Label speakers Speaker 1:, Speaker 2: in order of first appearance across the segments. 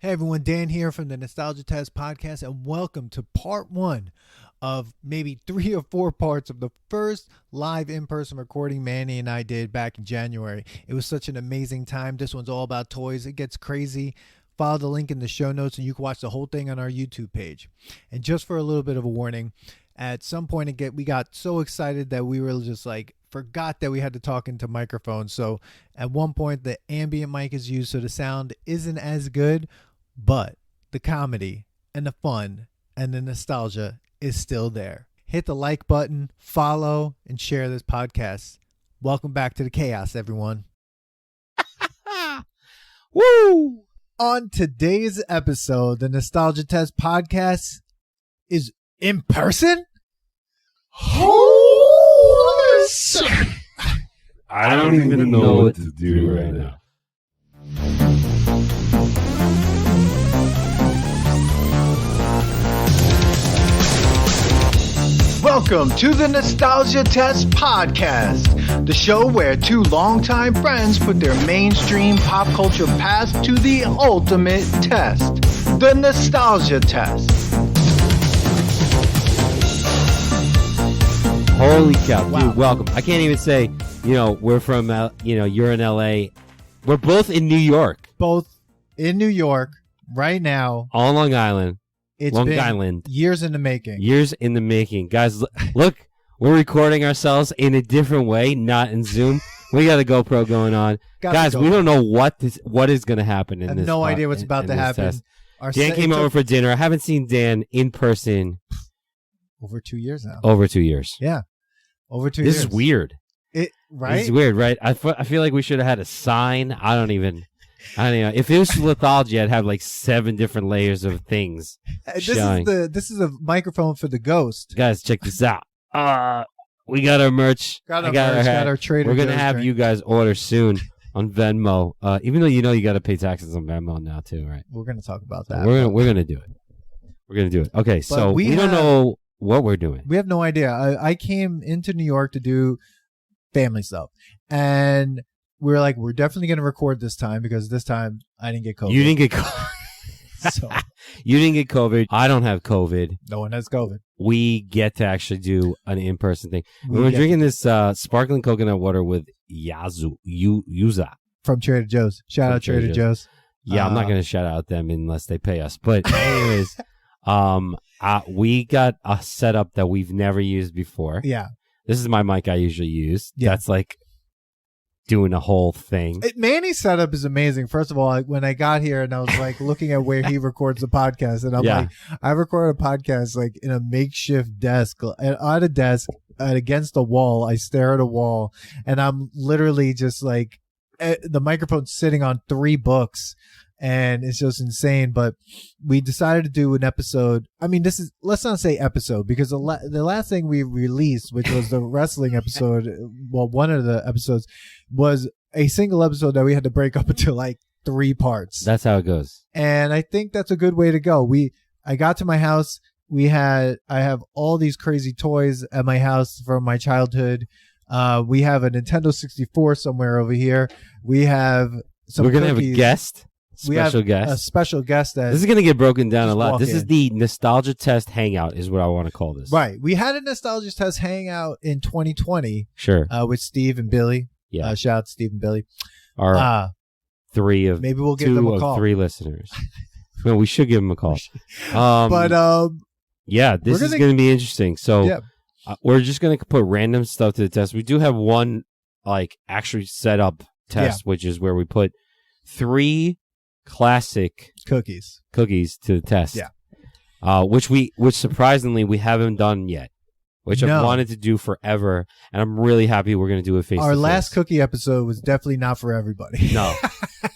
Speaker 1: Hey everyone, Dan here from the Nostalgia Test podcast, and welcome to part one of maybe 3 or 4 parts of the first live in-person recording Manny and I did back in January. It was such an amazing time. This one's all about toys. It gets crazy. Follow the link in the show notes and you can watch the whole thing on our YouTube page. And just for a little bit of a warning, at some point we got so excited that we were just like forgot that we had to talk into microphones. So at one point the ambient mic is used, so the sound isn't as good. But the comedy and the fun and the nostalgia is still there. Hit the like button, follow, and share this podcast. Welcome back to the chaos, everyone. Woo! On today's episode, the Nostalgia Test podcast is in person?
Speaker 2: I don't even know what to do right now.
Speaker 1: Welcome to the Nostalgia Test podcast, the show where 2 longtime friends put their mainstream pop culture past to the ultimate test, the Nostalgia Test.
Speaker 2: Holy cow,
Speaker 1: Wow.
Speaker 2: dude, welcome. I can't even say, we're from, you're in LA. We're both in New York.
Speaker 1: Both in New York right now.
Speaker 2: On Long Island.
Speaker 1: It's
Speaker 2: Long
Speaker 1: been
Speaker 2: Island.
Speaker 1: years in the making.
Speaker 2: Years in the making. Guys, look, we're recording ourselves in a different way, not in Zoom. We got a GoPro going on. Guys, we don't know what is going to happen in
Speaker 1: I
Speaker 2: this.
Speaker 1: have no idea what's about to happen.
Speaker 2: Dan came over for dinner. I haven't seen Dan in person.
Speaker 1: Over 2 years now.
Speaker 2: Over 2 years.
Speaker 1: Yeah. Over 2 years.
Speaker 2: This is weird.
Speaker 1: Right?
Speaker 2: This is weird, right? I feel like we should have had a sign. I don't know. If it was lithology, I'd have like 7 different layers of things.
Speaker 1: This is a microphone for the ghost.
Speaker 2: Guys, check this out. We got our merch.
Speaker 1: Got our Trader
Speaker 2: We're gonna
Speaker 1: Joe's
Speaker 2: have
Speaker 1: drink.
Speaker 2: you guys order soon on Venmo. Even though you got to pay taxes on Venmo now too, right?
Speaker 1: We're gonna talk about
Speaker 2: So
Speaker 1: that.
Speaker 2: we're gonna do it. We're gonna do it. Okay, so we don't know what we're doing.
Speaker 1: We have no idea. I came into New York to do family stuff, and we're like, we're definitely gonna record this time because this time I didn't get COVID.
Speaker 2: You didn't get COVID.
Speaker 1: So
Speaker 2: You didn't get COVID. I don't have COVID.
Speaker 1: no one has COVID.
Speaker 2: We get to actually do an in-person thing. We're drinking this sparkling coconut water with Yuza.
Speaker 1: From Trader Joe's. Shout out Trader Joe's.
Speaker 2: Yeah, I'm not going to shout out them unless they pay us. But anyways, we got a setup that we've never used before.
Speaker 1: Yeah.
Speaker 2: This is my mic I usually use.
Speaker 1: Yeah.
Speaker 2: That's like doing a whole thing.
Speaker 1: Manny's setup is amazing. First of all, when I got here and I was like looking at where he records the podcast, and I'm like, I record a podcast like in a makeshift desk, on a desk against a wall. I stare at a wall, and I'm literally just like the microphone's sitting on 3 books, and it's just insane. But we decided to do an episode. I mean, let's not say episode, because the last thing we released, which was the wrestling episode, well, one of the episodes was a single episode that we had to break up into like 3 parts.
Speaker 2: That's how it goes.
Speaker 1: And I think that's a good way to go. I got to my house. I have all these crazy toys at my house from my childhood. We have a Nintendo 64 somewhere over here. We have some
Speaker 2: We're going to have
Speaker 1: cookies.
Speaker 2: a guest.
Speaker 1: We have
Speaker 2: guest.
Speaker 1: a special guest that
Speaker 2: This is going to get broken down a lot.
Speaker 1: walk
Speaker 2: This is
Speaker 1: in.
Speaker 2: the Nostalgia Test Hangout is what I want to call this.
Speaker 1: Right. We had a Nostalgia Test hangout in 2020
Speaker 2: Sure.
Speaker 1: with Steve and Billy.
Speaker 2: Yeah.
Speaker 1: Shout out to Steve and Billy.
Speaker 2: Our 3 of
Speaker 1: Maybe we'll give them
Speaker 2: 2
Speaker 1: a
Speaker 2: of
Speaker 1: call.
Speaker 2: 3 listeners. Well, we should give them a call.
Speaker 1: But
Speaker 2: yeah, this is going to be interesting. So
Speaker 1: yeah.
Speaker 2: we're just going to put random stuff to the test. We do have one like actually set up test, which is where we put 3 classic
Speaker 1: cookies
Speaker 2: to the test.
Speaker 1: Yeah.
Speaker 2: Which surprisingly we haven't done yet, which I've wanted to do forever, and I'm really happy we're going to do it face to face.
Speaker 1: Our last cookie episode was definitely not for everybody.
Speaker 2: No.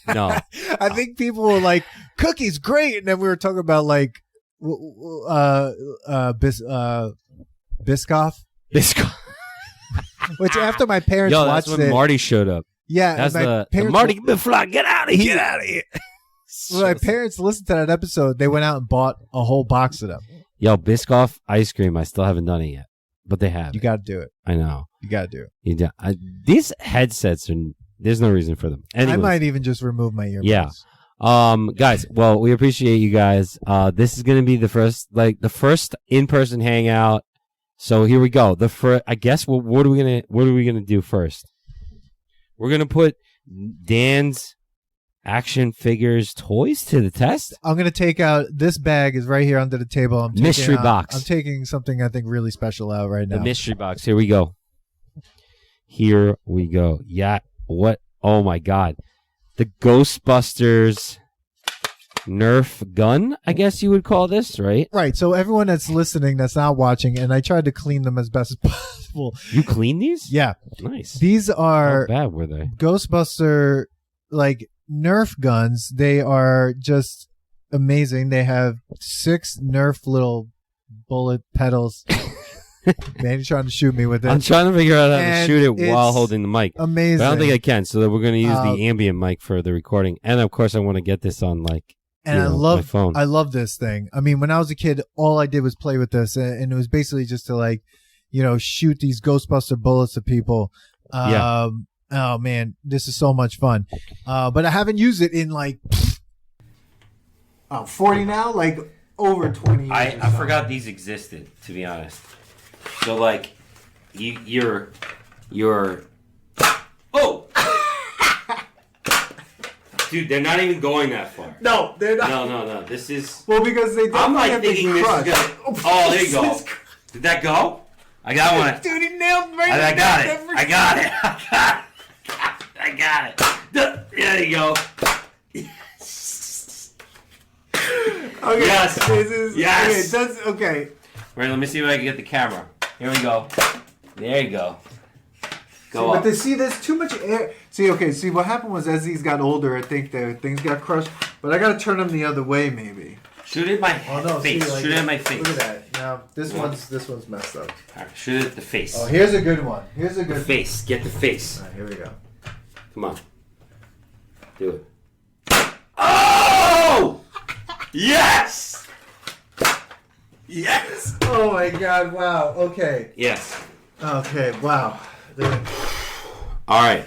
Speaker 1: I think people were like, cookies, great. And then we were talking about like Biscoff. Which after my parents watched
Speaker 2: that's when Marty showed up.
Speaker 1: Yeah.
Speaker 2: That's the
Speaker 1: parents
Speaker 2: Marty McFly, get out of here. Get out of here.
Speaker 1: When my parents listened to that episode, they went out and bought a whole box of them.
Speaker 2: Yo, Biscoff ice cream, I still haven't done it yet. But they have.
Speaker 1: You got to do it.
Speaker 2: I know.
Speaker 1: You got to do it.
Speaker 2: You do. These headsets, there's no reason for them. Anyways,
Speaker 1: I might even just remove my earbuds.
Speaker 2: Yeah. Guys, well, we appreciate you guys. This is gonna be the first in-person hangout. So here we go. I guess what are we gonna do first? We're gonna put Dan's action figures toys to the test.
Speaker 1: I'm gonna take out this bag is right here under the table.
Speaker 2: Mystery box.
Speaker 1: I'm taking something I think really special out right now.
Speaker 2: The mystery box. Here we go. Yeah. What? Oh my God. The Ghostbusters Nerf gun, I guess you would call this, right?
Speaker 1: Right. So everyone that's listening, that's not watching, and I tried to clean them as best as possible.
Speaker 2: You clean these?
Speaker 1: Yeah.
Speaker 2: Nice.
Speaker 1: These are
Speaker 2: how bad were they?
Speaker 1: Ghostbuster Nerf guns. They are just amazing. They have 6 Nerf little bullet pedals. Manny's trying to shoot me with it.
Speaker 2: I'm trying to figure out how to shoot it while holding the mic.
Speaker 1: Amazing.
Speaker 2: But I don't think I can, so we're going to use the ambient mic for the recording. And, of course, I want to get this on, my phone.
Speaker 1: I love this thing. I mean, when I was a kid, all I did was play with this, and it was basically just to, shoot these Ghostbuster bullets at people.
Speaker 2: Yeah.
Speaker 1: Oh, man, this is so much fun. But I haven't used it in, 40 now? Over 20 years.
Speaker 2: I forgot these existed, to be honest. So, you're... Oh! Dude, they're not even going that far.
Speaker 1: No, they're not.
Speaker 2: No. This is...
Speaker 1: Well, because they
Speaker 2: I'm
Speaker 1: definitely have
Speaker 2: thinking this is gonna... Oh, there you go. Did that go? I got one.
Speaker 1: Dude, he nailed me.
Speaker 2: I got it. I got it. There you go.
Speaker 1: Okay.
Speaker 2: Yes.
Speaker 1: This is...
Speaker 2: Yes.
Speaker 1: Okay.
Speaker 2: Right, let me see if I can get the camera. Here we go. There you go.
Speaker 1: But there's too much air. See, what happened was as these got older, I think things got crushed. But I got to turn them the other way, maybe.
Speaker 2: Shoot it in my face. Shoot it in my face.
Speaker 1: Look at that. Now, this one's messed up.
Speaker 2: All right, shoot it at the face.
Speaker 1: Oh, here's a good one.
Speaker 2: The face. Get the face.
Speaker 1: All right, here we go.
Speaker 2: Come on. Do it. Oh! Yes! Yes!
Speaker 1: Oh, my God. Wow. Okay.
Speaker 2: Yes.
Speaker 1: Okay. Wow.
Speaker 2: All right.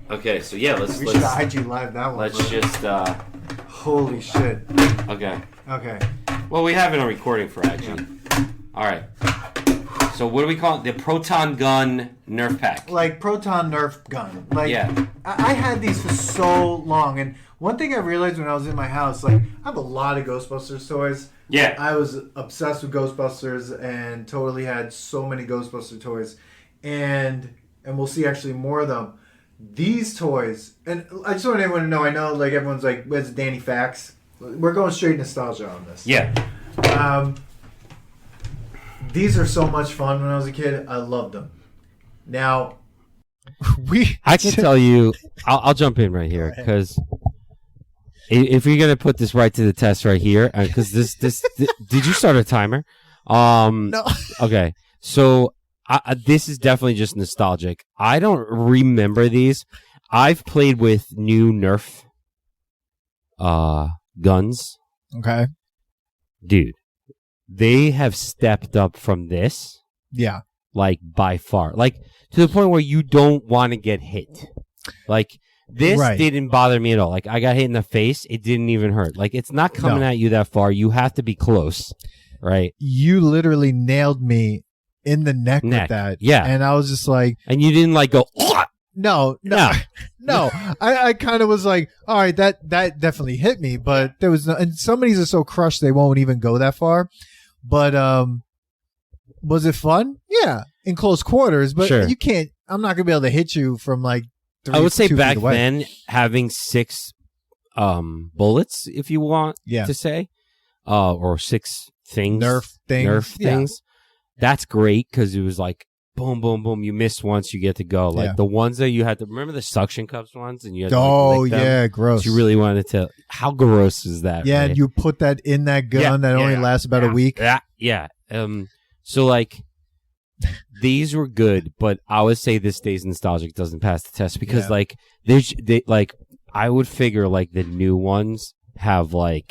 Speaker 2: Okay, so yeah, let's
Speaker 1: should have IG live that one.
Speaker 2: Let's just
Speaker 1: holy shit.
Speaker 2: Okay.
Speaker 1: Okay.
Speaker 2: Well, we have it on recording for action. All right. So what do we call it? The proton gun Nerf pack.
Speaker 1: Proton Nerf gun.
Speaker 2: Yeah.
Speaker 1: I had these for so long, and one thing I realized when I was in my house, I have a lot of Ghostbusters toys.
Speaker 2: Yeah.
Speaker 1: I was obsessed with Ghostbusters and totally had so many Ghostbuster toys. And we'll see actually more of them. These toys, and I just want everyone to know, I know everyone's where's Danny Facts? We're going straight nostalgia on this.
Speaker 2: Yeah.
Speaker 1: These are so much fun when I was a kid. I loved them. Now,
Speaker 2: I can tell you, I'll jump in right here because if you're gonna put this right to the test right here, because this did you start a timer?
Speaker 1: No.
Speaker 2: Okay, so this is definitely just nostalgic. I don't remember these. I've played with new Nerf guns.
Speaker 1: Okay.
Speaker 2: Dude, they have stepped up from this.
Speaker 1: Yeah.
Speaker 2: By far. To the point where you don't want to get hit. This didn't bother me at all. I got hit in the face. It didn't even hurt. It's not coming at you that far. You have to be close. Right?
Speaker 1: You literally nailed me in the neck with that.
Speaker 2: Yeah.
Speaker 1: And I was just
Speaker 2: and you didn't go,
Speaker 1: No. I kind of was all right, that definitely hit me, but there was no, and some of these are so crushed they won't even go that far. But was it fun? Yeah, in close quarters, but
Speaker 2: sure.
Speaker 1: You can't. I'm not gonna be able to hit you from 3,
Speaker 2: I would say
Speaker 1: 2
Speaker 2: back
Speaker 1: feet away.
Speaker 2: then having 6 bullets, if you want to say, or 6 things,
Speaker 1: Nerf things.
Speaker 2: That's great because it was boom, boom, boom. You missed once, you get to go. The ones that you had to remember the suction cups ones, and you had to lick them,
Speaker 1: gross.
Speaker 2: You really wanted to. How gross is that?
Speaker 1: Yeah,
Speaker 2: right?
Speaker 1: and you put that in that gun that only lasts about a week.
Speaker 2: Yeah. So these were good, but I would say this day's nostalgic doesn't pass the test because I would figure the new ones have a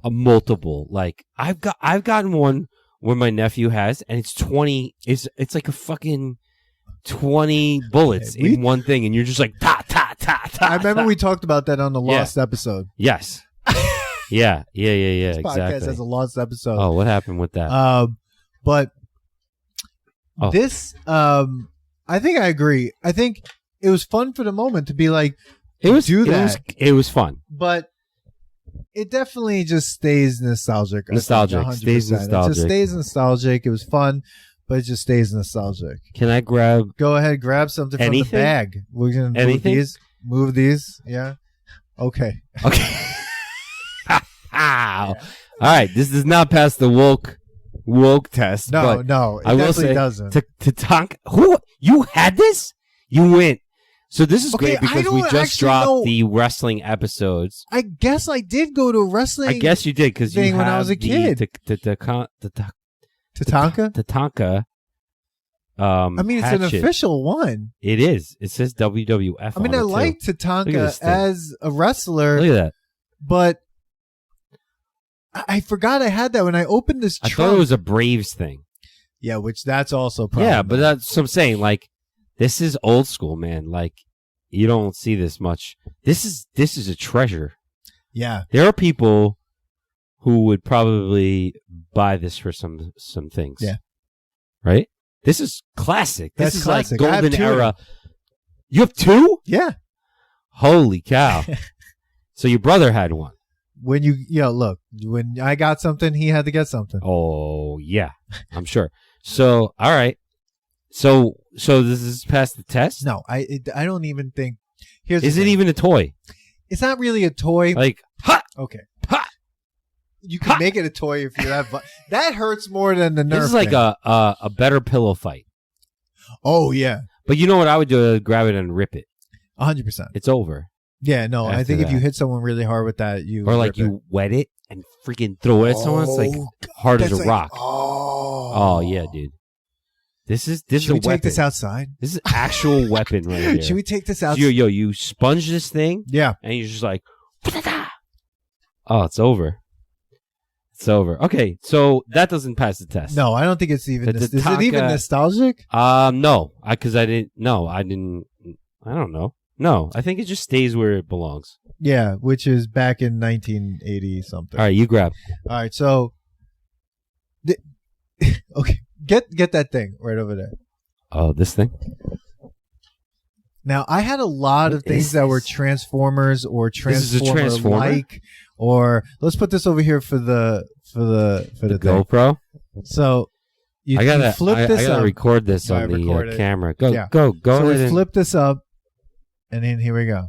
Speaker 2: multiple. I've gotten one where my nephew has, and it's 20. It's like a fucking 20 bullets in one thing, and you're just like ta ta ta ta.
Speaker 1: I remember we talked about that on the Lost episode.
Speaker 2: Yes. Yeah.
Speaker 1: This
Speaker 2: exactly.
Speaker 1: podcast has a Lost episode.
Speaker 2: Oh, what happened with that?
Speaker 1: But this, I think I agree. I think it was fun for the moment to be like,
Speaker 2: it was fun,
Speaker 1: but it definitely just stays nostalgic.
Speaker 2: Nostalgic. Stays nostalgic.
Speaker 1: It just stays nostalgic. It was fun, but it just stays nostalgic.
Speaker 2: Can I grab?
Speaker 1: Go ahead, grab something from the bag. We're gonna move these. Yeah. Okay.
Speaker 2: Ow. All right. This does not pass the woke test.
Speaker 1: No,
Speaker 2: it
Speaker 1: I will
Speaker 2: definitely
Speaker 1: say doesn't.
Speaker 2: Tatanka, who you had this? You went. So this is great because we just dropped the wrestling episodes.
Speaker 1: I guess I did go to a wrestling.
Speaker 2: I guess you did because you
Speaker 1: when I was a kid.
Speaker 2: Tatanka.
Speaker 1: Tatanka. I mean, it's an official one.
Speaker 2: It is. It says WWF.
Speaker 1: I mean, I like Tatanka as a wrestler.
Speaker 2: Look at that.
Speaker 1: But I forgot I had that when I opened this trunk.
Speaker 2: I thought it was a Braves thing.
Speaker 1: Yeah, which that's also probably.
Speaker 2: Yeah, but that's what I'm saying. Like, this is old school, man. Like, you don't see this much. This is a treasure.
Speaker 1: Yeah.
Speaker 2: There are people who would probably buy this for some things.
Speaker 1: Yeah.
Speaker 2: Right? This is classic. This is
Speaker 1: classic.
Speaker 2: Like golden era. You have two?
Speaker 1: Yeah.
Speaker 2: Holy cow. So your brother had one.
Speaker 1: When look, when I got something, he had to get something.
Speaker 2: Oh, yeah. I'm sure. So, all right. So this is past the test?
Speaker 1: No, I don't even think.
Speaker 2: Is it even a toy?
Speaker 1: It's not really a toy.
Speaker 2: Like, ha!
Speaker 1: Okay.
Speaker 2: Ha!
Speaker 1: You can make it a toy if you have. That hurts more than the Nerf.
Speaker 2: This is like a better pillow fight.
Speaker 1: Oh, yeah.
Speaker 2: But you know what I would do? I'd grab it and rip it.
Speaker 1: 100%.
Speaker 2: It's over.
Speaker 1: Yeah, no. I think if you hit someone really hard with that,
Speaker 2: or like you wet it and freaking throw it at someone. It's like hard as a rock. Oh yeah, dude. This is a weapon.
Speaker 1: Should we take this outside?
Speaker 2: This is actual weapon right here.
Speaker 1: Should we take this outside?
Speaker 2: So you sponge this thing.
Speaker 1: Yeah.
Speaker 2: And you're just like, oh, it's over. It's over. Okay, so that doesn't pass the test.
Speaker 1: No, I don't think it's even. Is it even nostalgic?
Speaker 2: No, because I didn't. No, I didn't. I don't know. No, I think it just stays where it belongs.
Speaker 1: Yeah, which is back in 1980 something.
Speaker 2: All right, you grab.
Speaker 1: All right, so okay, get that thing right over there.
Speaker 2: Oh, this thing?
Speaker 1: Now, I had a lot of things that were Transformers or Transformer-like, or let's put this over here for the
Speaker 2: GoPro.
Speaker 1: So you flip this up.
Speaker 2: I gotta record this on the camera. Go
Speaker 1: so
Speaker 2: ahead.
Speaker 1: We flip this up. And then here we go.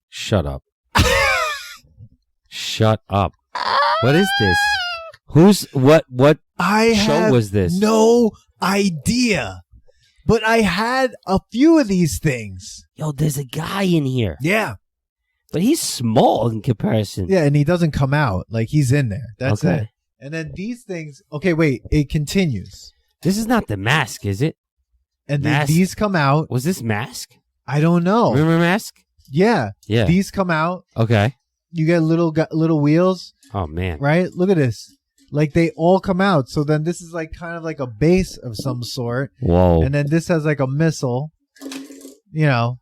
Speaker 2: Shut up. Shut up. What is this? What show was this?
Speaker 1: No idea. But I had a few of these things.
Speaker 2: Yo, there's a guy in here.
Speaker 1: Yeah.
Speaker 2: But he's small in comparison.
Speaker 1: Yeah, and he doesn't come out. Like, he's in there. That's it. And then these things... Okay, wait. It continues.
Speaker 2: This is not the mask, is it?
Speaker 1: And then these come out.
Speaker 2: Was this Mask?
Speaker 1: I don't know.
Speaker 2: Remember Mask?
Speaker 1: Yeah.
Speaker 2: Yeah.
Speaker 1: These come out.
Speaker 2: Okay.
Speaker 1: You get little wheels.
Speaker 2: Oh, man.
Speaker 1: Right? Look at this. Like, they all come out. So then this is like kind of like a base of some sort.
Speaker 2: Whoa.
Speaker 1: And then this has like a missile. You know...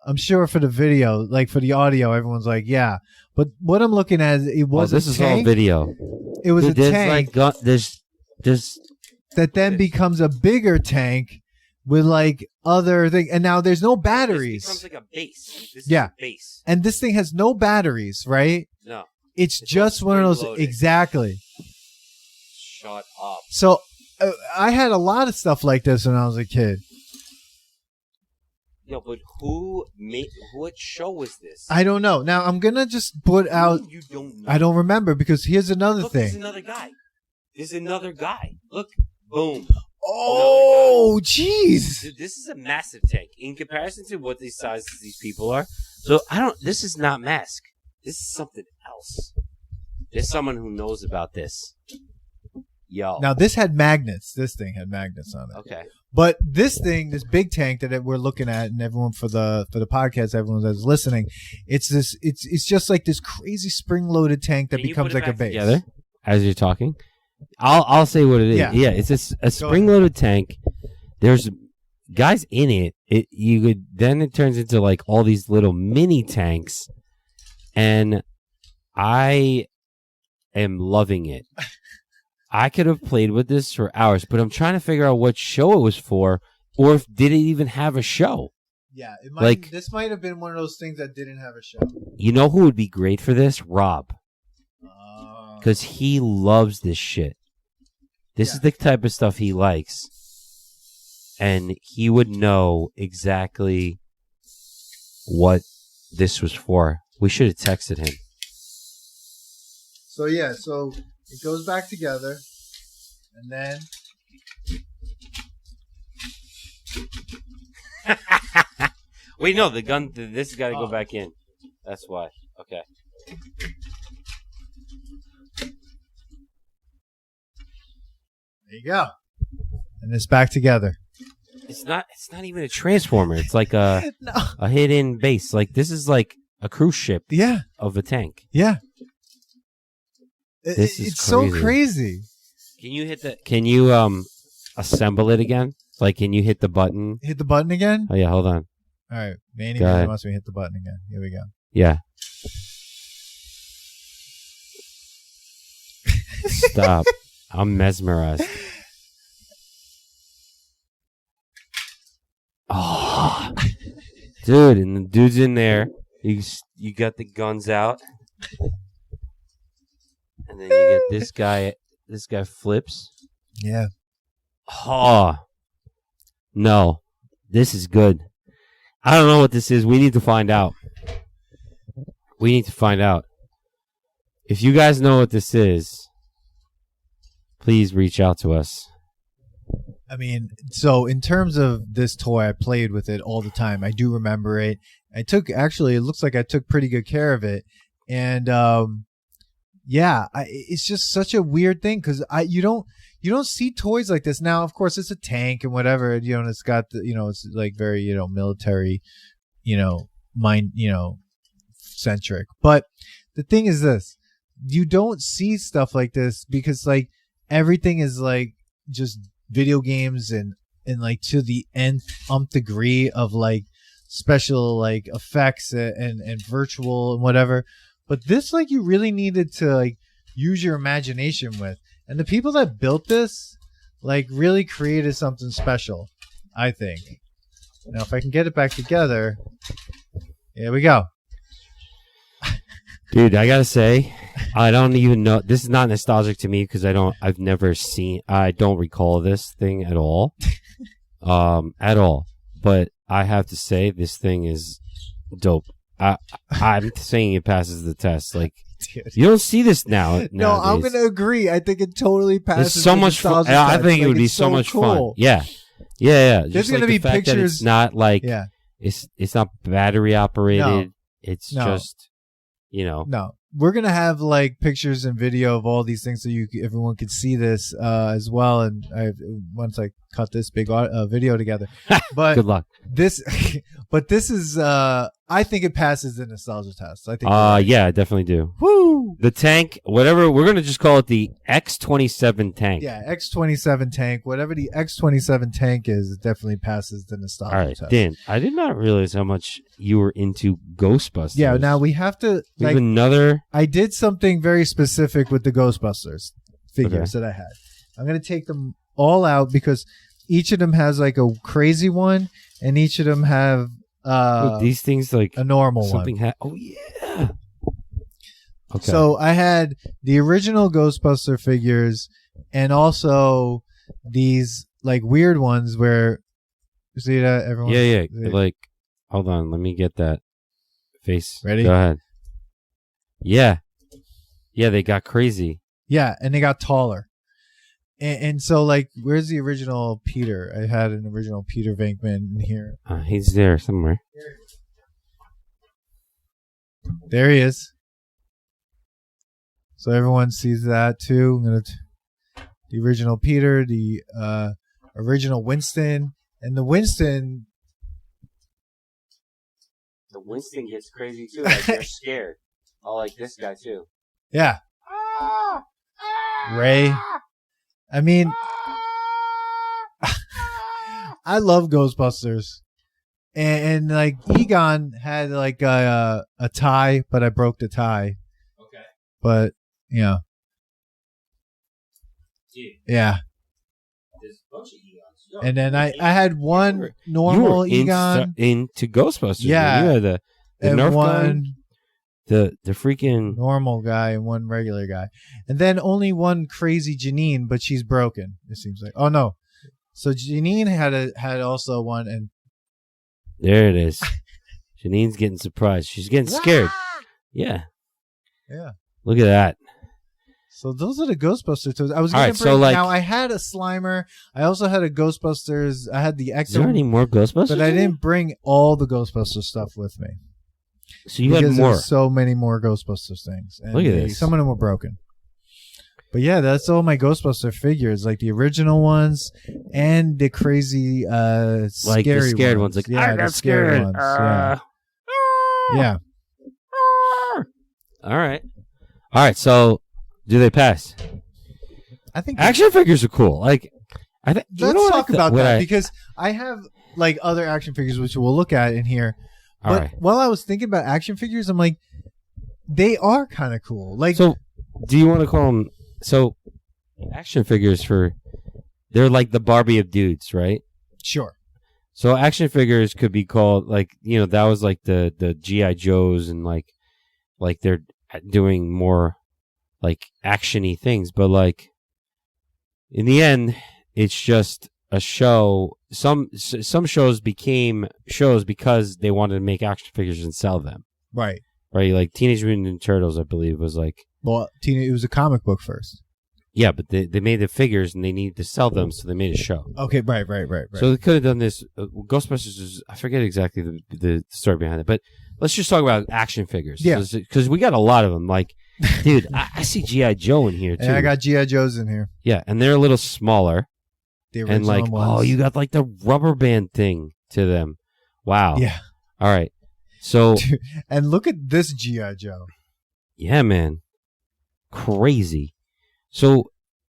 Speaker 1: I'm sure for the video, like for the audio, everyone's like, yeah. But what I'm looking at is it was
Speaker 2: this is all video.
Speaker 1: It was a tank
Speaker 2: there's
Speaker 1: that then becomes a bigger tank with like other things. And now there's no batteries.
Speaker 2: This becomes like a base. This
Speaker 1: is a
Speaker 2: base.
Speaker 1: And this thing has no batteries, right?
Speaker 2: No.
Speaker 1: It's just one of those.
Speaker 2: Loaded.
Speaker 1: Exactly.
Speaker 2: Shut up.
Speaker 1: So I had a lot of stuff like this when I was a kid.
Speaker 2: Yo, but what show was this?
Speaker 1: I don't know. Now, I'm going to just put out...
Speaker 2: You don't know.
Speaker 1: I don't remember because here's another thing.
Speaker 2: There's another guy. There's another guy. Look. Boom.
Speaker 1: Oh, jeez.
Speaker 2: Dude, this is a massive tank in comparison to what these sizes these people are. So, this is not M.A.S.K. This is something else. There's someone who knows about this. Yo.
Speaker 1: Now, this had magnets. This thing had magnets on it.
Speaker 2: Okay.
Speaker 1: But this thing, this big tank that we're looking at, and everyone for the podcast, everyone that's listening, it's just like this crazy spring-loaded tank that becomes like a base.
Speaker 2: Together as you're talking, I'll say what it is. Yeah, it's a spring-loaded tank. There's guys in it. It turns into like all these little mini tanks, and I am loving it. I could have played with this for hours, but I'm trying to figure out what show it was for, or if did it even have a show.
Speaker 1: Yeah, this might have been one of those things that didn't have a show.
Speaker 2: You know who would be great for this? Rob. Because he loves this shit. This is the type of stuff he likes. And he would know exactly what this was for. We should have texted him.
Speaker 1: So, it goes back together, and then...
Speaker 2: Wait, no, the gun, this has got to go back in. That's why. Okay.
Speaker 1: There you go. And it's back together.
Speaker 2: It's not even a transformer. It's like a hidden base. Like, this is like a cruise ship of a tank.
Speaker 1: Yeah.
Speaker 2: This is
Speaker 1: it's so crazy.
Speaker 2: Can you assemble it again? Like, can you hit the button?
Speaker 1: Hit the button again?
Speaker 2: Oh, yeah, hold on.
Speaker 1: All right. Manny wants me to hit the button again. Here we go.
Speaker 2: Yeah. Stop. I'm mesmerized. Oh. Dude, and the dude's in there. You got the guns out. And then you get this guy. This guy flips.
Speaker 1: Yeah.
Speaker 2: Oh. No. This is good. I don't know what this is. We need to find out. If you guys know what this is, please reach out to us.
Speaker 1: I mean, so in terms of this toy, I played with it all the time. I do remember it. It looks like I took pretty good care of it. And, it's just such a weird thing because you don't see toys like this. Now, of course, it's a tank and whatever, and it's got it's like very, military, centric. But the thing is this, you don't see stuff like this because like everything is like just video games and like to the nth degree of like special like effects and virtual and whatever. But this, like, you really needed to like use your imagination with. And the people that built this, like, really created something special, I think. Now, if I can get it back together, here we go.
Speaker 2: Dude, I gotta say, I don't even know. This is not nostalgic to me because I don't recall this thing at all. At all. But I have to say, this thing is dope. I'm saying it passes the test. Like, dude, you don't see this now.
Speaker 1: Nowadays. No, I'm going to agree. I think it totally passes.
Speaker 2: It's so much fun. I think it would be so much fun. Yeah.
Speaker 1: There's going to be pictures.
Speaker 2: It's not like it's not battery operated. No. It's just
Speaker 1: No, we're gonna have like pictures and video of all these things so everyone can see this as well. And once I cut this big video together, but
Speaker 2: good luck.
Speaker 1: This is I think it passes the nostalgia test. I think.
Speaker 2: Yeah, I definitely do.
Speaker 1: Woo!
Speaker 2: The tank, whatever we're gonna just call it, the X-27 tank.
Speaker 1: Yeah, X-27 tank. Whatever the X-27 tank is, it definitely passes the nostalgia test.
Speaker 2: Dan, I did not realize how much you were into Ghostbusters.
Speaker 1: Yeah, now we have to.
Speaker 2: We have another.
Speaker 1: I did something very specific with the Ghostbusters figures that I had. I'm gonna take them all out because each of them has like a crazy one, and each of them have
Speaker 2: these things like
Speaker 1: a normal
Speaker 2: something
Speaker 1: one.
Speaker 2: Oh yeah. Okay.
Speaker 1: So I had the original Ghostbuster figures, and also these like weird ones where you see that everyone.
Speaker 2: Yeah. Like, hold on, let me get that face.
Speaker 1: Ready?
Speaker 2: Go ahead. Yeah, they got crazy.
Speaker 1: Yeah, and they got taller. And so, like, where's the original Peter? I had an original Peter Venkman in here.
Speaker 2: He's there somewhere.
Speaker 1: There he is. So everyone sees that too. I'm gonna the original Peter, the original Winston, and the Winston.
Speaker 2: The Winston gets crazy too. Like they're scared. I like this guy too.
Speaker 1: Yeah. Ray. I mean, I love Ghostbusters, and like Egon had like a tie, but I broke the tie.
Speaker 2: Okay.
Speaker 1: But yeah.
Speaker 2: There's a bunch of Egons. Yo,
Speaker 1: And then I had one normal Egon
Speaker 2: into Ghostbusters.
Speaker 1: Yeah.
Speaker 2: Man. You had the
Speaker 1: and
Speaker 2: Nerf
Speaker 1: one
Speaker 2: guy, the freaking
Speaker 1: normal guy and one regular guy, and then only one crazy Janine, but she's broken. It seems like. Oh no, so Janine had also one, and
Speaker 2: there it is. Janine's getting surprised. She's getting scared. Yeah. Look at that.
Speaker 1: So those are the Ghostbusters toys. I was
Speaker 2: All
Speaker 1: going
Speaker 2: right,
Speaker 1: to bring.
Speaker 2: so, like-
Speaker 1: now I had a Slimer. I also had a Ghostbusters. I had the
Speaker 2: Is there
Speaker 1: Ecto,
Speaker 2: any more Ghostbusters?
Speaker 1: but I didn't bring all the Ghostbusters stuff with me.
Speaker 2: So you had
Speaker 1: because
Speaker 2: more.
Speaker 1: there's so many more Ghostbusters things. And
Speaker 2: Look at this.
Speaker 1: Some of them were broken. But yeah, that's all my Ghostbuster figures, like the original ones and the crazy,
Speaker 2: Like
Speaker 1: scary
Speaker 2: the scared ones. Like,
Speaker 1: yeah,
Speaker 2: I got
Speaker 1: the scary
Speaker 2: scared.
Speaker 1: ones. Yeah.
Speaker 2: All right. So, do they pass?
Speaker 1: I think
Speaker 2: Action figures are cool. Like, I think.
Speaker 1: let's talk about that because I have like other action figures which we'll look at in here.
Speaker 2: All
Speaker 1: But
Speaker 2: right.
Speaker 1: while I was thinking about action figures, I'm like, they are kind of cool. Like,
Speaker 2: So, do you want to call them? So, action figures they're like the Barbie of dudes, right?
Speaker 1: sure.
Speaker 2: So, action figures could be called like that was like the GI Joes and like they're doing more like actiony things, but like in the end, it's just a show. Some shows became shows because they wanted to make action figures and sell them.
Speaker 1: Right.
Speaker 2: Right, like Teenage Mutant Ninja Turtles, I believe, was like.
Speaker 1: Well, it was a comic book first.
Speaker 2: Yeah, but they made the figures and they needed to sell them, so they made a show.
Speaker 1: Okay, right.
Speaker 2: So they could have done this. Ghostbusters is, I forget exactly the story behind it, but let's just talk about action figures.
Speaker 1: Yeah.
Speaker 2: Because we got a lot of them. Like, dude, I see G.I. Joe in here, too.
Speaker 1: Yeah, I got G.I. Joes in here.
Speaker 2: Yeah, and they're a little smaller.
Speaker 1: The original
Speaker 2: And like,
Speaker 1: ones.
Speaker 2: you got like the rubber band thing to them. Wow.
Speaker 1: Yeah.
Speaker 2: All right. So.
Speaker 1: Dude, and look at this G.I. Joe.
Speaker 2: Yeah, man. Crazy. So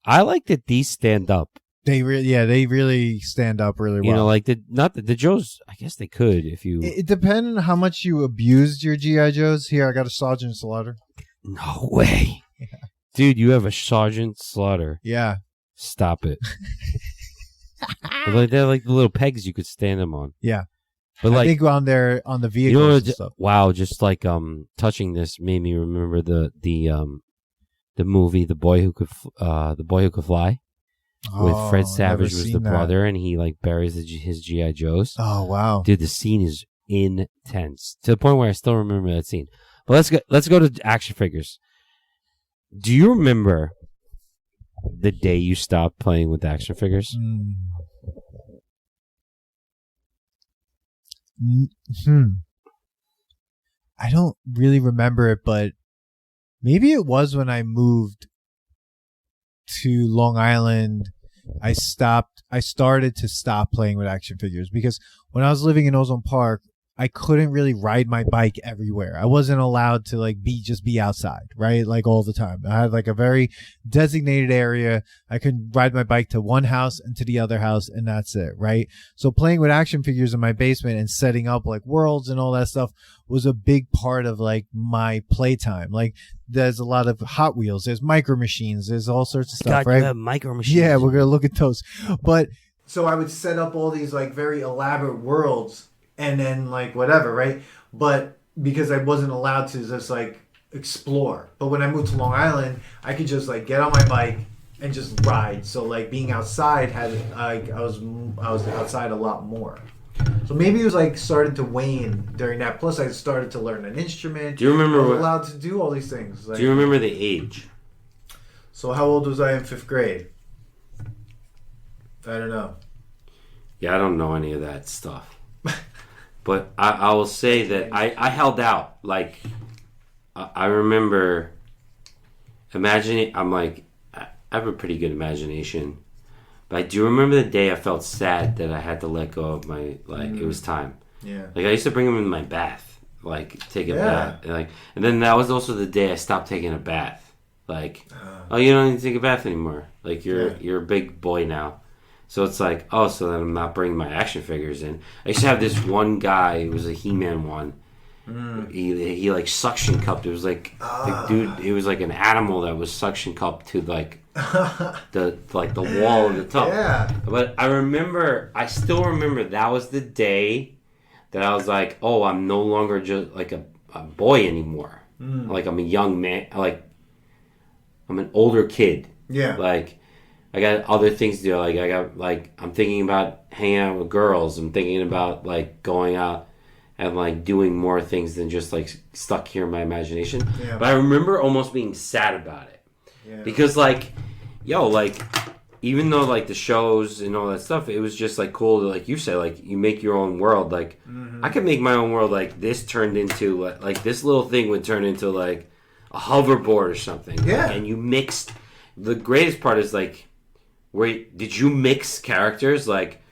Speaker 2: I like that these stand up.
Speaker 1: They really stand up really well.
Speaker 2: You know, like the Joes. I guess they could if you.
Speaker 1: It depends on how much you abused your GI Joes. Here, I got a Sergeant Slaughter.
Speaker 2: No way, dude! You have a Sergeant Slaughter.
Speaker 1: Yeah.
Speaker 2: Stop it. They're like the little pegs you could stand them on.
Speaker 1: Yeah.
Speaker 2: But like,
Speaker 1: I think on the vehicles and stuff.
Speaker 2: Wow, just like touching this made me remember the movie The Boy Who Could Fly. With Fred Savage was the brother, and he like buries his GI Joes.
Speaker 1: Oh wow,
Speaker 2: dude, the scene is intense to the point where I still remember that scene. But let's go to action figures. Do you remember the day you stopped playing with action figures?
Speaker 1: I don't really remember it, but maybe it was when I moved to Long Island. I started to stop playing with action figures because when I was living in Ozone Park, I couldn't really ride my bike everywhere. I wasn't allowed to like be outside, right? Like all the time. I had like a very designated area. I could ride my bike to one house and to the other house, and that's it, right? So playing with action figures in my basement and setting up like worlds and all that stuff was a big part of like my playtime. Like there's a lot of Hot Wheels, there's micro machines, there's all sorts of stuff, right?
Speaker 2: You have micro machines.
Speaker 1: Yeah, we're gonna look at those. But so I would set up all these like very elaborate worlds and then like whatever, right? But because I wasn't allowed to just like explore. But when I moved to Long Island, I could just like get on my bike and just ride. So like being outside had like I was outside a lot more. So maybe it was like started to wane during that. Plus I started to learn an instrument.
Speaker 2: Do you remember
Speaker 1: I was allowed to do all these things? Like,
Speaker 2: do you remember the age?
Speaker 1: So how old was I in 5th grade? I don't know.
Speaker 2: Yeah, I don't know any of that stuff. But I will say that I held out. Like, I remember imagining, I'm like, I have a pretty good imagination. But I do remember the day I felt sad that I had to let go of my, it was time.
Speaker 1: Yeah.
Speaker 2: Like, I used to bring them in my bath, like, take a bath.
Speaker 1: Yeah.
Speaker 2: And then that was also the day I stopped taking a bath. Like, oh, you don't need to take a bath anymore. Like, you're a big boy now. So it's like, oh, so then I'm not bringing my action figures in. I used to have this one guy, who was a He-Man one. He like suction cupped. It was like the dude. It was like an animal that was suction cupped to like the wall of the tub.
Speaker 1: Yeah.
Speaker 2: But I still remember that was the day that I was like, oh, I'm no longer just like a boy anymore. Like I'm a young man. Like I'm an older kid.
Speaker 1: Yeah.
Speaker 2: Like I got other things to do. Like I'm thinking about hanging out with girls. I'm thinking about like going out and like doing more things than just like stuck here in my imagination.
Speaker 1: Yeah.
Speaker 2: But I remember almost being sad about it.
Speaker 1: Yeah.
Speaker 2: Because like, like even though like the shows and all that stuff, it was just like cool to, like you say, like you make your own world. Like I could make my own world. Like this turned into like this little thing would turn into like a hoverboard or something.
Speaker 1: Yeah.
Speaker 2: Like, and you mixed. The greatest part is like, did you mix characters? Like,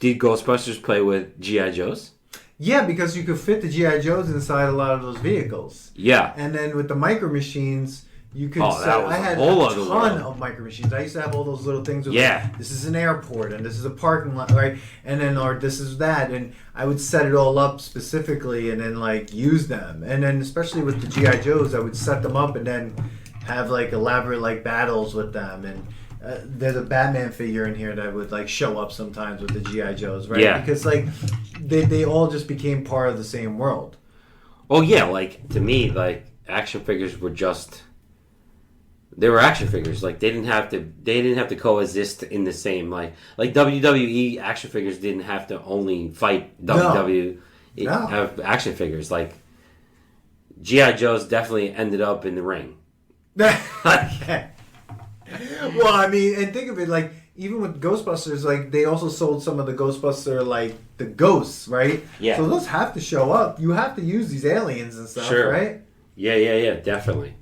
Speaker 2: did Ghostbusters play with G.I. Joes?
Speaker 1: Yeah, because you could fit the G.I. Joes inside a lot of those vehicles.
Speaker 2: Yeah.
Speaker 1: And then with the micro machines, you could
Speaker 2: I
Speaker 1: had
Speaker 2: a whole
Speaker 1: a
Speaker 2: other
Speaker 1: ton
Speaker 2: world
Speaker 1: of micro machines. I used to have all those little things with
Speaker 2: Yeah.
Speaker 1: this is an airport and this is a parking lot, right? And then or this is that, and I would set it all up specifically and then like use them. And then especially with the G.I. Joes, I would set them up and then have like elaborate like battles with them. And there's a Batman figure in here that would like show up sometimes with the G.I. Joes, right?
Speaker 2: Yeah.
Speaker 1: Because like they all just became part of the same world.
Speaker 2: Oh yeah, like to me, like action figures were just they were action figures. Like they didn't have to coexist in the same like WWE action figures didn't have to only fight WWE have action figures. Like G.I. Joes definitely ended up in the ring.
Speaker 1: Well, I mean, and think of it like even with Ghostbusters, like they also sold some of the Ghostbuster like the ghosts, right?
Speaker 2: Yeah.
Speaker 1: So those have to show up. You have to use these aliens and stuff,
Speaker 2: Sure.
Speaker 1: right?
Speaker 2: Yeah, definitely.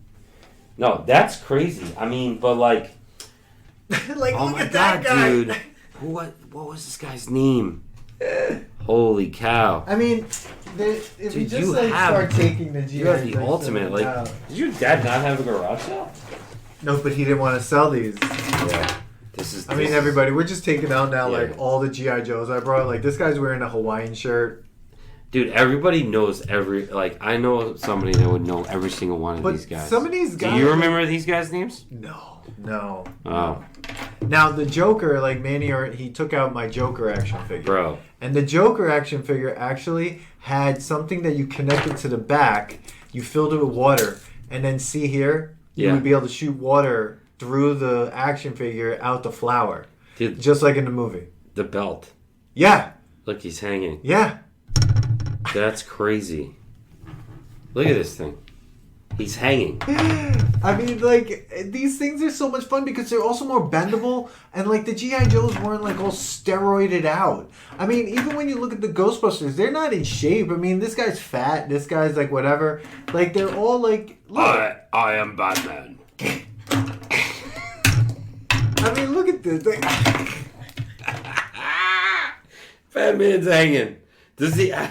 Speaker 2: No, that's crazy. I mean, but like,
Speaker 1: like
Speaker 2: oh
Speaker 1: look
Speaker 2: my
Speaker 1: at that
Speaker 2: god,
Speaker 1: guy.
Speaker 2: dude! What was this guy's name? Holy cow!
Speaker 1: I mean, if
Speaker 2: Dude,
Speaker 1: you just
Speaker 2: you
Speaker 1: like
Speaker 2: have-
Speaker 1: start taking the G.I.
Speaker 2: You have the ultimate. Like, did your dad not have a garage sale?
Speaker 1: No, but he didn't want to sell these.
Speaker 2: Yeah.
Speaker 1: I mean, everybody, we're just taking out now
Speaker 2: Yeah.
Speaker 1: like all the G.I. Joes I brought. Like this guy's wearing a Hawaiian shirt.
Speaker 2: Dude, everybody knows I know somebody that would know every single one of
Speaker 1: But
Speaker 2: these guys.
Speaker 1: some of these guys.
Speaker 2: Do you remember these guys' names?
Speaker 1: No.
Speaker 2: Oh.
Speaker 1: Now the Joker, like Manny, he took out my Joker action figure.
Speaker 2: Bro.
Speaker 1: And the Joker action figure actually had something that you connected to the back. You filled it with water, and then see here, you would be able to shoot water through the action figure out the flower,
Speaker 2: Dude,
Speaker 1: just like in the movie.
Speaker 2: the belt.
Speaker 1: Yeah.
Speaker 2: Look, he's hanging.
Speaker 1: Yeah.
Speaker 2: That's crazy. Look at this thing. He's hanging.
Speaker 1: I mean, like, these things are so much fun because they're also more bendable, and, like, the G.I. Joes weren't, like, all steroided out. I mean, even when you look at the Ghostbusters, they're not in shape. I mean, this guy's fat, this guy's, like, whatever. Like, they're all, like, look.
Speaker 2: I am Batman.
Speaker 1: I mean, look at this. Like,
Speaker 2: Batman's hanging. Does he... How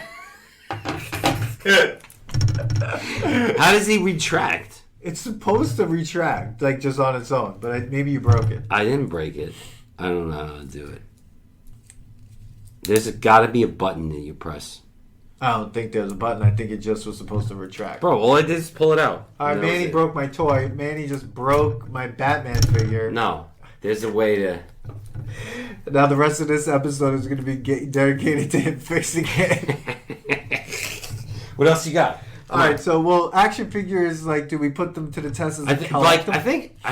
Speaker 2: does he retract?
Speaker 1: it's supposed to retract, like, just on its own, but maybe you broke it.
Speaker 2: I didn't break it. I don't know how to do it. There's got to be a button that you press.
Speaker 1: I don't think there's a button. I think it just was supposed to retract.
Speaker 2: Bro, all I did is pull it out.
Speaker 1: All right, Manny broke my toy. Manny just broke my Batman figure.
Speaker 2: No, there's a way to...
Speaker 1: Now the rest of this episode is going to be dedicated to him fixing it.
Speaker 2: What else you got?
Speaker 1: All right, so well, action figures, like, do we put them to the test as a collective?
Speaker 2: I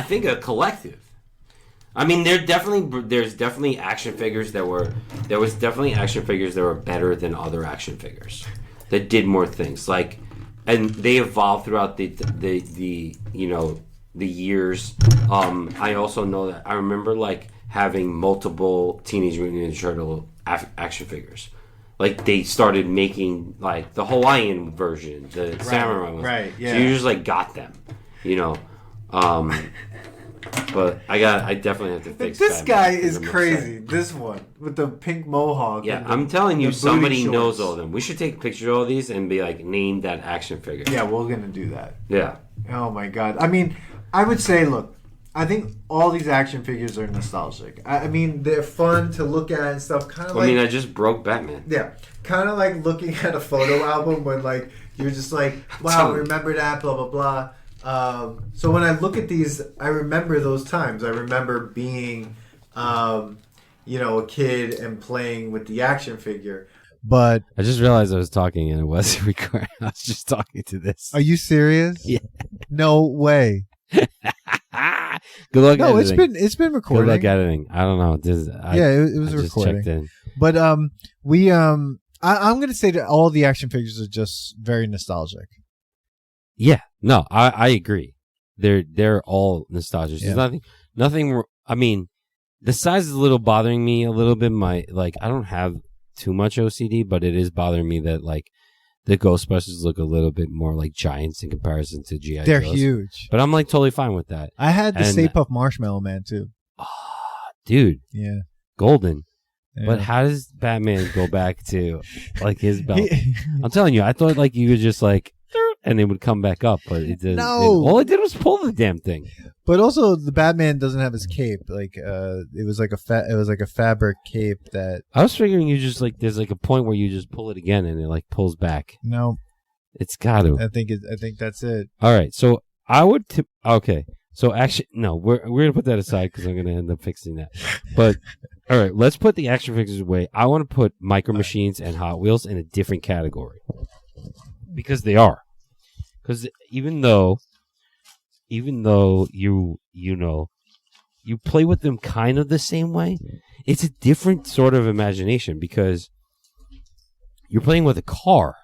Speaker 2: think a collective. I mean, there's definitely action figures that were better than other action figures that did more things. Like, and they evolved throughout the years. I also know that I remember like having multiple Teenage Mutant Ninja Turtle action figures. Like they started making like the Hawaiian version, the samurai ones.
Speaker 1: Right, yeah.
Speaker 2: So you just like got them, you know. But I definitely have to fix
Speaker 1: This
Speaker 2: Batman
Speaker 1: guy
Speaker 2: because
Speaker 1: is
Speaker 2: I'm
Speaker 1: crazy.
Speaker 2: upset.
Speaker 1: This one with the pink mohawk.
Speaker 2: Yeah,
Speaker 1: and the,
Speaker 2: I'm telling you,
Speaker 1: the booty
Speaker 2: somebody
Speaker 1: shorts.
Speaker 2: knows all of them. We should take pictures of all these and be like, name that action figure.
Speaker 1: Yeah, we're gonna do that.
Speaker 2: Yeah.
Speaker 1: Oh my god. I mean, I would say, look, I think all these action figures are nostalgic. I mean, they're fun to look at and stuff. Kind of like.
Speaker 2: I mean, I just broke Batman.
Speaker 1: Yeah, kind of like looking at a photo album when like you're just like, wow, remember that, blah blah blah. So when I look at these, I remember those times. I remember being, a kid and playing with the action figure. But
Speaker 2: I just realized I was talking and it wasn't recording. I was just talking to this.
Speaker 1: Are you serious?
Speaker 2: Yeah.
Speaker 1: No way.
Speaker 2: Good luck.
Speaker 1: No,
Speaker 2: editing.
Speaker 1: it's been recording.
Speaker 2: Good luck editing. I don't know.
Speaker 1: It was
Speaker 2: I just
Speaker 1: recording.
Speaker 2: checked in.
Speaker 1: But I'm gonna say that all the action figures are just very nostalgic.
Speaker 2: Yeah, no, I agree. They're all nostalgic.
Speaker 1: Yeah.
Speaker 2: There's nothing. I mean, the size is a little bothering me a little bit. I don't have too much OCD, but it is bothering me that like the Ghostbusters look a little bit more like giants in comparison to GI.
Speaker 1: They're
Speaker 2: Joes.
Speaker 1: huge.
Speaker 2: But I'm like totally fine with that.
Speaker 1: I had the Stay Puft Marshmallow Man too.
Speaker 2: Dude,
Speaker 1: yeah,
Speaker 2: golden.
Speaker 1: Yeah.
Speaker 2: But how does Batman go back to like his belt? I'm telling you, I thought like you could just like and it would come back up, but it didn't.
Speaker 1: No.
Speaker 2: All it did was pull the damn thing.
Speaker 1: But also, the Batman doesn't have his cape. Like, it was like a fabric cape that.
Speaker 2: I was figuring you just like there's like a point where you just pull it again and it like pulls back.
Speaker 1: No,
Speaker 2: it's got to.
Speaker 1: I think that's it.
Speaker 2: All right, so I would. Okay, so actually, no, we're gonna put that aside because I'm gonna end up fixing that. But all right, let's put the action figures away. I want to put Micro Machines and Hot Wheels in a different category because they are. Because even though you play with them kind of the same way, it's a different sort of imagination because you're playing with a car.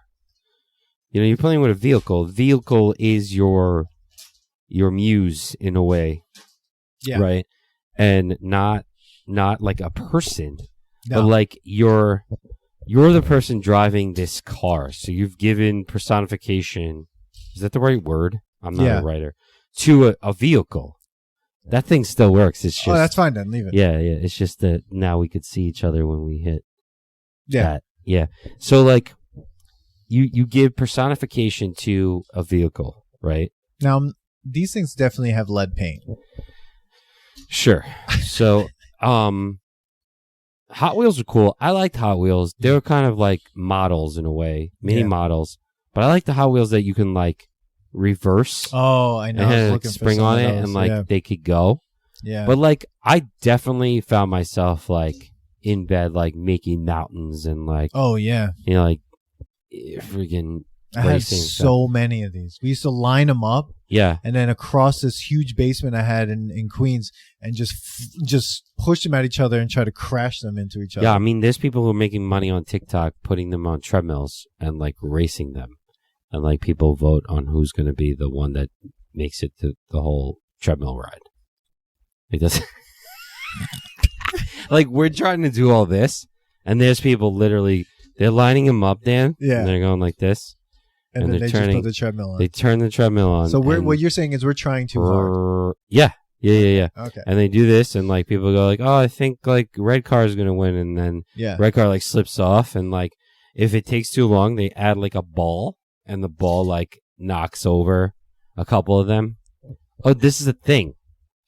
Speaker 2: You're playing with a vehicle. Vehicle is your muse in a way,
Speaker 1: yeah,
Speaker 2: right? And not like a person,
Speaker 1: no.
Speaker 2: but like you're the person driving this car. So you've given personification. Is that the right word? I'm not a writer. To a vehicle. That thing still works. It's just.
Speaker 1: Oh, that's fine then. Leave it.
Speaker 2: Yeah. It's just that now we could see each other when we hit that. Yeah. So, like, you give personification to a vehicle, right?
Speaker 1: Now, these things definitely have lead paint.
Speaker 2: Sure. So, Hot Wheels are cool. I liked Hot Wheels. They were kind of like models in a way, mini models. But I like the Hot Wheels that you can like reverse.
Speaker 1: Oh, I know.
Speaker 2: And had a spring on it, and like they could go.
Speaker 1: Yeah.
Speaker 2: But like I definitely found myself like in bed, like making mountains and like.
Speaker 1: Oh yeah.
Speaker 2: Like freaking.
Speaker 1: I had so many of these. We used to line them up.
Speaker 2: Yeah.
Speaker 1: And then across this huge basement I had in Queens, and just push them at each other and try to crash them into each other.
Speaker 2: Yeah, I mean, there's people who are making money on TikTok, putting them on treadmills and like racing them, and like people vote on who's going to be the one that makes it to the whole treadmill ride. It doesn't. Like we're trying to do all this, and there's people literally they're lining them up, Dan.
Speaker 1: Yeah.
Speaker 2: And they're going like this.
Speaker 1: And then they just put the treadmill on.
Speaker 2: They turn the treadmill on.
Speaker 1: So what you're saying is we're trying too hard.
Speaker 2: Yeah. Okay.
Speaker 1: And
Speaker 2: they do this, and like people go like, "Oh, I think like red car is gonna win," and then red car like slips off, and like if it takes too long, they add like a ball, and the ball like knocks over a couple of them. Oh, this is a thing.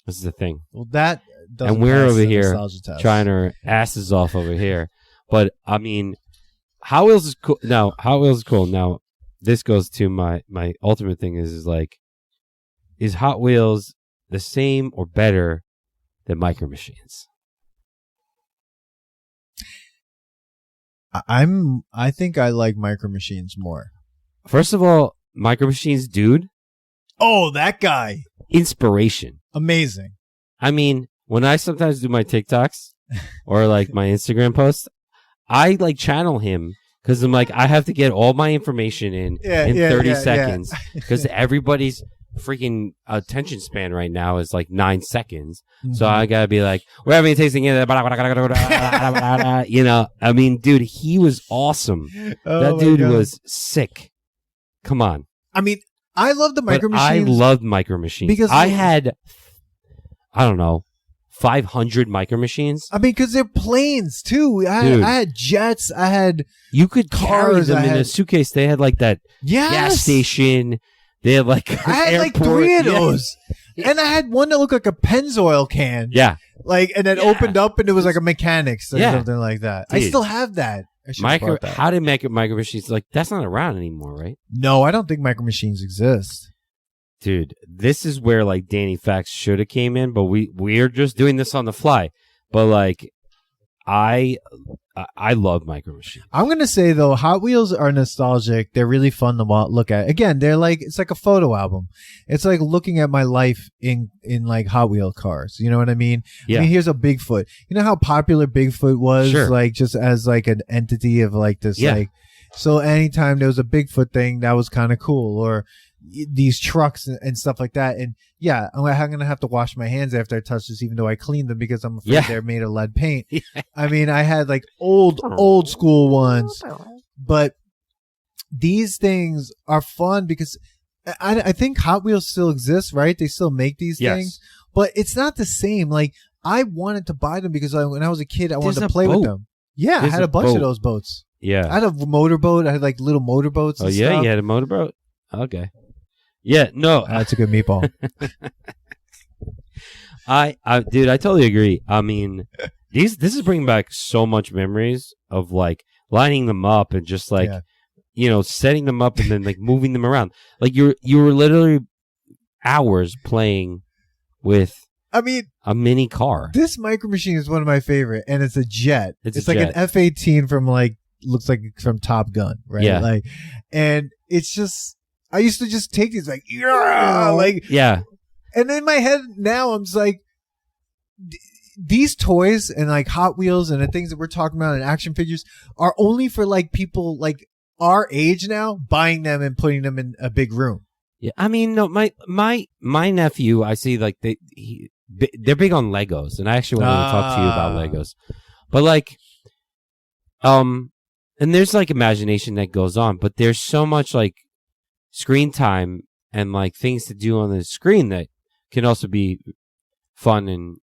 Speaker 1: Well, that doesn't.
Speaker 2: And we're over here
Speaker 1: trying
Speaker 2: our asses off over here, but I mean, Hot Wheels is cool. Now, this goes to my ultimate thing is like, is Hot Wheels the same or better than Micro Machines?
Speaker 1: I think I like Micro Machines more.
Speaker 2: First of all, Micro Machines, dude.
Speaker 1: Oh, that guy.
Speaker 2: Inspiration.
Speaker 1: Amazing.
Speaker 2: I mean, when I sometimes do my TikToks or like my Instagram posts, I like channel him. Because I'm like, I have to get all my information in 30 seconds. Because everybody's freaking attention span right now is like 9 seconds. Mm-hmm. So I got to be like, we're having a tasting. I mean, dude, he was awesome. Oh, that dude was sick. Come on.
Speaker 1: I mean, I love the Micro Machines.
Speaker 2: I loved Micro Machines. Because I had I don't know, 500 Micro Machines.
Speaker 1: I mean, because they're planes too. I had jets. I had
Speaker 2: you could carry
Speaker 1: cars,
Speaker 2: them in a suitcase. They had like that gas station. They had like
Speaker 1: I had like 3 of those.
Speaker 2: Yeah.
Speaker 1: And I had one that looked like a Pennzoil can.
Speaker 2: Yeah.
Speaker 1: Like, and then opened up and it was like a mechanics or
Speaker 2: Yeah.
Speaker 1: something like that.
Speaker 2: Dude.
Speaker 1: I still have that.
Speaker 2: How did Micro Machines, like, that's not around anymore, right?
Speaker 1: No, I don't think Micro Machines exist.
Speaker 2: Dude, this is where like Danny Fax should have came in, but we're just doing this on the fly. But like, I love Micro Machines.
Speaker 1: I'm gonna say though, Hot Wheels are nostalgic. They're really fun to look at. Again, they're like, it's like a photo album. It's like looking at my life in like Hot Wheel cars. You know what I mean?
Speaker 2: Yeah.
Speaker 1: I mean, here's a Bigfoot. You know how popular Bigfoot was,
Speaker 2: Sure.
Speaker 1: like just as like an entity of like this, like. So anytime there was a Bigfoot thing, that was kind of cool, or these trucks and stuff like that. And yeah, I'm gonna have to wash my hands after I touch this, even though I cleaned them because I'm afraid they're made of lead paint.
Speaker 2: Yeah.
Speaker 1: I mean, I had like old school ones, but these things are fun because I think Hot Wheels still exists, right? They still make these things, but it's not the same. Like, I wanted to buy them because when I was a kid, I wanted to play with them. Yeah, I had a bunch of those boats.
Speaker 2: Yeah,
Speaker 1: I had a motorboat. I had like little motorboats.
Speaker 2: Oh yeah, you had a motorboat. Okay. Yeah, no,
Speaker 1: that's a good meatball.
Speaker 2: Dude, I totally agree. I mean, this is bringing back so much memories of like lining them up and just like, setting them up and then like moving them around. Like you were literally hours playing with. I mean, a mini car.
Speaker 1: This Micro Machine is one of my favorite, and it's a jet. It's like
Speaker 2: jet.
Speaker 1: an F-18 from like, looks like from Top Gun, right?
Speaker 2: Yeah.
Speaker 1: Like, and it's just, I used to just take these like, yeah. And in my head now, I'm just like, these toys and like Hot Wheels and the things that we're talking about and action figures are only for like people like our age now, buying them and putting them in a big room.
Speaker 2: Yeah, I mean, no, my nephew, I see like they're big on Legos, and I actually wanted to talk to you about Legos, but like, and there's like imagination that goes on, but there's so much like screen time and like things to do on the screen that can also be fun and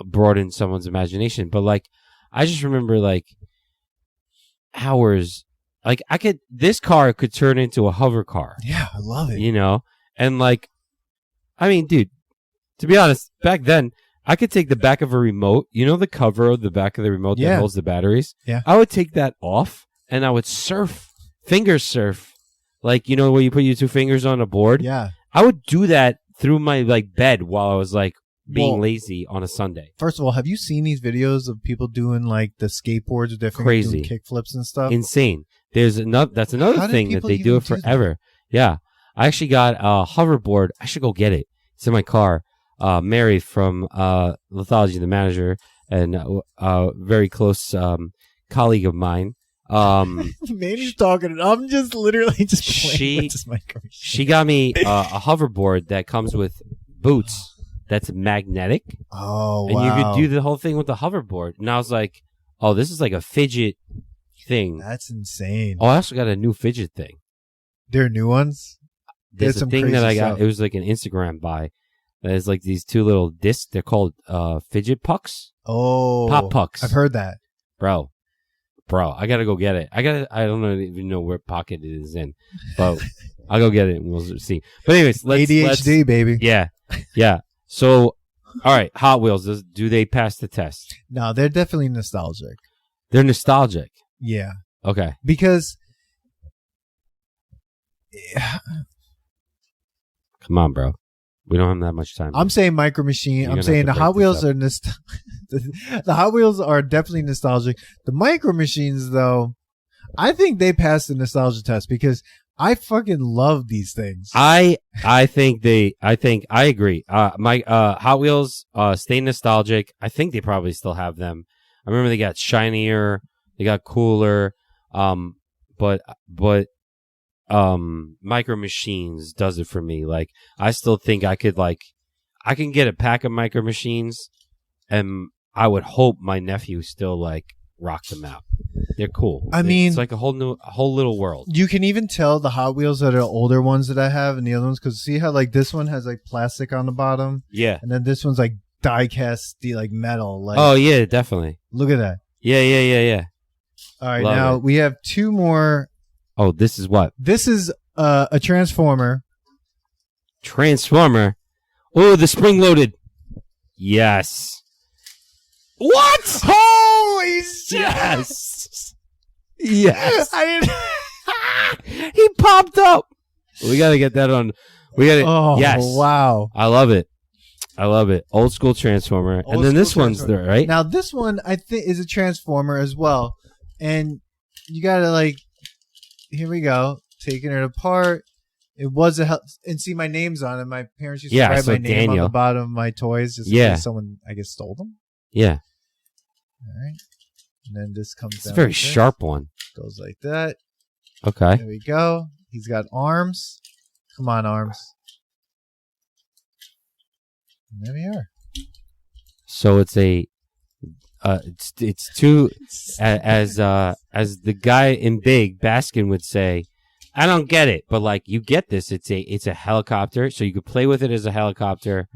Speaker 2: broaden someone's imagination. But like, I just remember like hours. Like this car could turn into a hover car.
Speaker 1: Yeah, I love it.
Speaker 2: And like, I mean, dude, to be honest, back then, I could take the back of a remote, the cover of the back of the remote that holds the batteries.
Speaker 1: Yeah.
Speaker 2: I would take that off and I would finger surf. Like, where you put your 2 fingers on a board.
Speaker 1: Yeah.
Speaker 2: I would do that through my like bed while I was like being lazy on a Sunday.
Speaker 1: First of all, have you seen these videos of people doing like the skateboards with their fingers, doing kickflips and stuff?
Speaker 2: Insane. That's another thing that they do it forever. Yeah. I actually got a hoverboard. I should go get it. It's in my car. Mary from Lithology, the manager, and a very close colleague of mine.
Speaker 1: Manny's talking. I'm just literally just playing with this Micro Machine.
Speaker 2: She got me a hoverboard that comes with boots that's magnetic.
Speaker 1: Oh,
Speaker 2: and you could do the whole thing with the hoverboard. And I was like, oh, this is like a fidget thing.
Speaker 1: That's insane.
Speaker 2: Oh, I also got a new fidget thing.
Speaker 1: There are new ones?
Speaker 2: There's a thing that I got. It was like an Instagram buy. There's like these 2 little discs. They're called fidget pucks.
Speaker 1: Oh.
Speaker 2: Pop pucks.
Speaker 1: I've heard that.
Speaker 2: Bro, I gotta go get it. I don't even know where pocket it is in, but I'll go get it and we'll see. But anyways,
Speaker 1: ADHD, baby.
Speaker 2: Yeah. So, all right, Hot Wheels, do they pass the test?
Speaker 1: No, they're definitely nostalgic.
Speaker 2: They're nostalgic.
Speaker 1: Yeah.
Speaker 2: Okay.
Speaker 1: Because
Speaker 2: come on, bro. We don't have that much time.
Speaker 1: I'm saying Micro Machine. I'm saying the Hot Wheels are the Hot Wheels are definitely nostalgic. The Micro Machines, though, I think they passed the nostalgia test because I fucking love these things.
Speaker 2: I agree. My Hot Wheels stay nostalgic. I think they probably still have them. I remember they got shinier, they got cooler. But Micro Machines does it for me. Like, I still think I can get a pack of Micro Machines, and I would hope my nephew still like rock them out. They're cool.
Speaker 1: I mean,
Speaker 2: it's like a whole little world.
Speaker 1: You can even tell the Hot Wheels that are older ones that I have and the other ones, because see how like this one has like plastic on the bottom,
Speaker 2: Yeah.
Speaker 1: and then this one's like die cast steel, like metal. Like,
Speaker 2: Oh yeah, definitely.
Speaker 1: look at that.
Speaker 2: Yeah.
Speaker 1: All right,
Speaker 2: Love
Speaker 1: now
Speaker 2: it.
Speaker 1: we have two more.
Speaker 2: Oh, this is what?
Speaker 1: This is a Transformer.
Speaker 2: Transformer. Oh, the spring loaded. Yes. What?
Speaker 1: Holy shit!
Speaker 2: Yes. Yes.
Speaker 1: I didn't.
Speaker 2: He popped up. We got to get that on. We got to.
Speaker 1: Oh,
Speaker 2: yes.
Speaker 1: wow.
Speaker 2: I love it. Old school Transformer.
Speaker 1: Old
Speaker 2: and then
Speaker 1: school
Speaker 2: this one's
Speaker 1: Transformer.
Speaker 2: there, right?
Speaker 1: Now this one I think is a Transformer as well, and you gotta like. Here we go, taking it apart. It was and see my name's on it. My parents used to write
Speaker 2: so
Speaker 1: my name on
Speaker 2: Daniel.
Speaker 1: the bottom of my toys, just in
Speaker 2: Yeah.
Speaker 1: case someone I guess stole them.
Speaker 2: Yeah.
Speaker 1: All right, and then this comes
Speaker 2: It's
Speaker 1: down.
Speaker 2: a very
Speaker 1: like this.
Speaker 2: sharp one.
Speaker 1: Goes like that.
Speaker 2: Okay.
Speaker 1: There we go. He's got arms. Come on, arms. And there we are.
Speaker 2: So it's it's two as the guy in Big Baskin would say, I don't get it, but like you get this. It's a helicopter, so you could play with it as a helicopter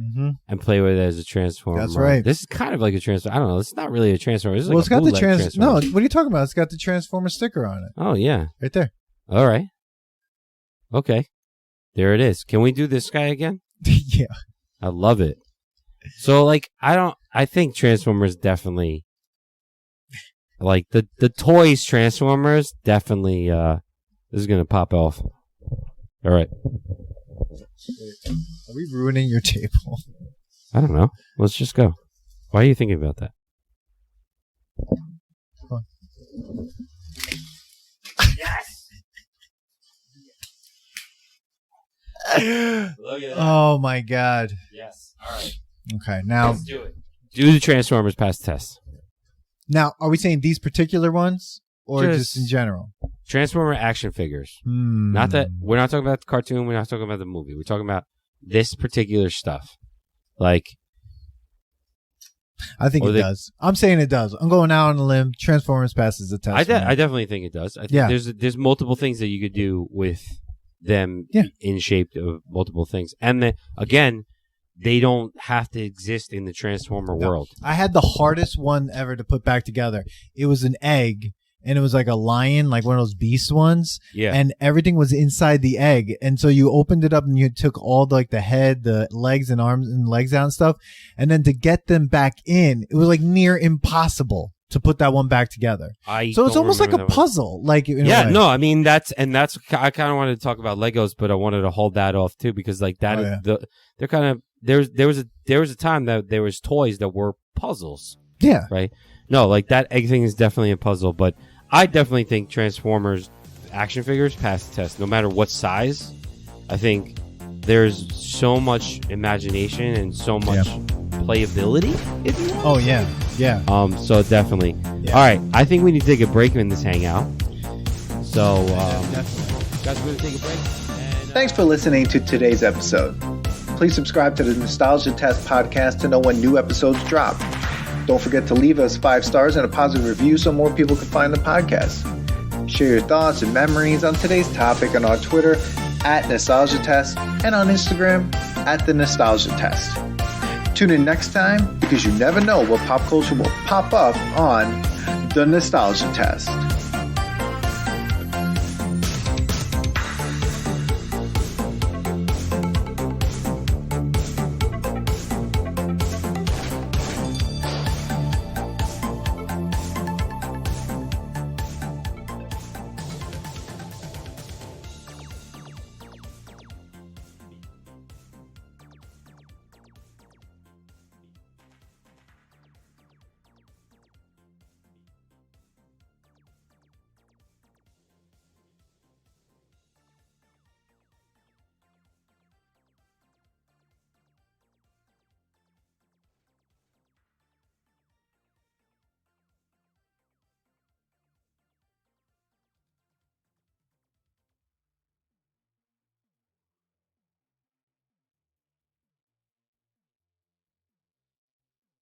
Speaker 2: and play with it as a transformer.
Speaker 1: That's right.
Speaker 2: This is kind of like a transformer. I don't know. It's not really a transformer. It's like
Speaker 1: Well, it's
Speaker 2: a
Speaker 1: got the
Speaker 2: bootleg transformer.
Speaker 1: No, what are you talking about? It's got the Transformer sticker on it.
Speaker 2: Oh yeah.
Speaker 1: Right there.
Speaker 2: All right. Okay. There it is. Can we do this guy again?
Speaker 1: Yeah.
Speaker 2: I love it. So like I think Transformers definitely like the toys Transformers definitely this is gonna pop off. All right.
Speaker 1: Are we ruining your table?
Speaker 2: I don't know. Let's just go. Why are you thinking about that?
Speaker 1: Come on.
Speaker 2: Yes. Look at that.
Speaker 1: Oh my god.
Speaker 2: Yes. All right.
Speaker 1: Okay, now
Speaker 2: Let's do it. Do the Transformers pass test.
Speaker 1: now are we saying these particular ones or just in general?
Speaker 2: Transformer action figures. Not that we're not talking about the cartoon. We're not talking about the movie. We're talking about this particular stuff. Like,
Speaker 1: I think it does. I'm saying it does. I'm going out on a limb. Transformers passes the test.
Speaker 2: I
Speaker 1: for me.
Speaker 2: definitely think it does. I think there's multiple things that you could do with them in shape of multiple things, and then again, they don't have to exist in the Transformer world.
Speaker 1: I had the hardest one ever to put back together. It was an egg. And it was like a lion, like one of those beast ones.
Speaker 2: Yeah.
Speaker 1: And everything was inside the egg. And so you opened it up and you took all the head, the legs and arms and legs out and stuff. And then to get them back in, it was like near impossible to put that one back together. So it's almost like a puzzle. Like, in a way.
Speaker 2: No, I mean, that's I kind of wanted to talk about Legos, but I wanted to hold that off too, because like that, they're kind of, there was a time that there was toys that were puzzles.
Speaker 1: Yeah.
Speaker 2: Right. No, like that egg thing is definitely a puzzle, but I definitely think Transformers action figures pass the test, no matter what size. I think there's so much imagination and so much playability, if you will.
Speaker 1: Oh yeah, yeah.
Speaker 2: So definitely.
Speaker 1: Yeah.
Speaker 2: All right, I think we need to take a break in this hangout. So,
Speaker 1: Definitely.
Speaker 2: guys, we're gonna take a break. And,
Speaker 3: Thanks for listening to today's episode. Please subscribe to the Nostalgia Test podcast to know when new episodes drop. Don't forget to leave us 5 stars and a positive review so more people can find the podcast. Share your thoughts and memories on today's topic on our Twitter @NostalgiaTest and on Instagram @TheNostalgiaTest. Tune in next time because you never know what pop culture will pop up on The Nostalgia Test.